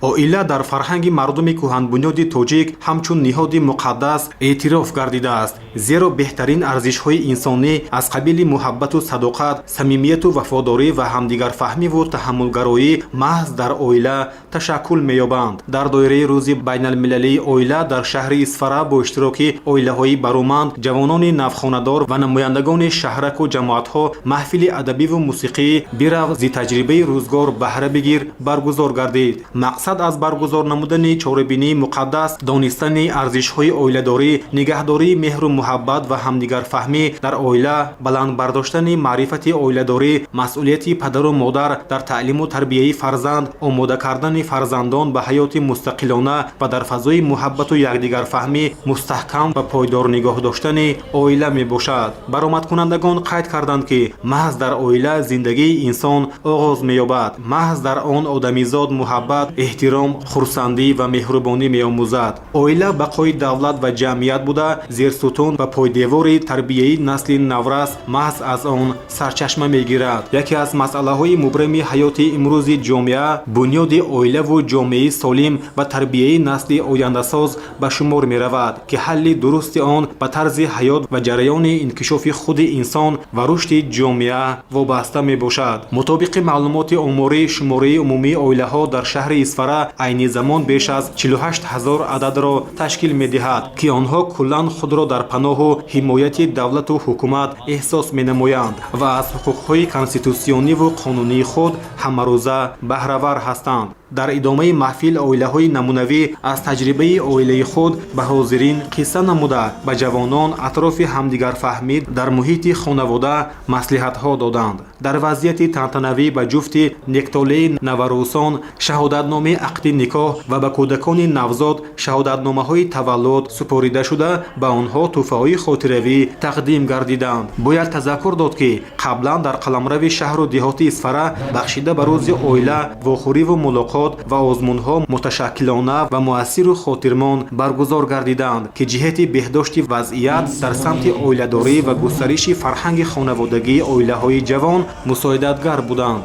оила дар фарҳанги мардуми кӯҳанбунёди тоҷик ҳамчун ниҳоди муқаддас эътироф гардидааст, зеро беҳтарин арзишҳои инсонӣ аз қабили муҳаббату садоқат, самимияту вафодорӣ ва ҳамдигарфаҳмиву таҳаммулгароӣ маҳз дар оила ташаккул меёбанд. дар доираи рӯзи байналмилалии оила дар шаҳри Исфара бо иштироки оилаҳои бароманд, ҷавонони навхонадор ва намояндагони шаҳраку ҷамоатҳо маҳфили адабиву мусиқии «Бирав зи таҷрибаи рӯзгор баҳра бигир» баргузор гардид. мақсад аз баргузор намудани чорабинии муқаддас донистани арзишҳои оиладорӣ, нигаҳдории меҳру муҳаббат ва ҳамдигарфаҳмӣ дар оила, баланд бардоштани маърифати оиладорӣ, масъулияти падару модар дар таълиму тарбияи фарзанд, омода кардани фарзандон ба ҳаёти мустақилона ва дар фазои муҳаббату якдигарфаҳмӣ мустаҳкам ва пойдор нигоҳ доштани оила мебошад. баромадкунандагон қайд карданд, ки маҳз дар оила зиндагии инсон оғоз меёбад. маҳз дар он одамизод муҳаббат, эҳтиром, хурсандӣ ва меҳрубонӣ меомӯзад. оила бақои давлат ва ҷамъият буда, зерсутун ва пойдевори тарбияи насли наврас маҳз аз он сарчашма мегирад. яке аз масъалаҳои мубрами ҳаёти имрӯзи ҷомеа бунёди оилаву ҷомеаи солим ва тарбияи насли ояндасоз ба шумор меравад, ки ҳалли дурусти он ба тарзи ҳаёт ва ҷараёни инкишофи худи инсон ва рушди ҷомеа вобаста мебошад. мутобиқи маълумоти омории шумораи умумии оилаҳо дар шаҳри Исфара айни замон беш аз 48 000 ададро ташкил медиҳад, ки онҳо куллан худро дар паноҳу ҳимояти давлату ҳукумат эҳсос менамоянд ва аз ҳуқуқҳои конститутсиониву қонунии худ ҳамарӯза баҳравар ҳастанд. дар идомаи маҳфил оилаҳои намунавӣ аз таҷрибаи оилаи худ ба ҳозирин қисса намуда, ба ҷавонон атрофи ҳамдигарфаҳмӣ дар муҳити хонавода маслиҳатҳо доданд. дар вазъияти тантанавӣ ба ҷуфти нектолаи наварӯсон шаҳодатномаи ақди никоҳ ва ба кӯдакони навзод шаҳодатномаҳои таваллуд супорида шуда, ба онҳо тӯҳфаҳои хотиравӣ тақдим гардиданд. бояд тазаккур дод, ки қаблан дар қаламрави шаҳру деҳоти Исфара бахшида ба рӯзи оила вохӯриву мулоқот ва озмунҳо муташаккилона ва муассиру хотирмон баргузор гардиданд, ки ҷиҳати беҳдошти вазъият дар самти оиладорӣ ва густариши фарҳанги хонаводагии оилаҳои ҷавон мусоидатгар буданд.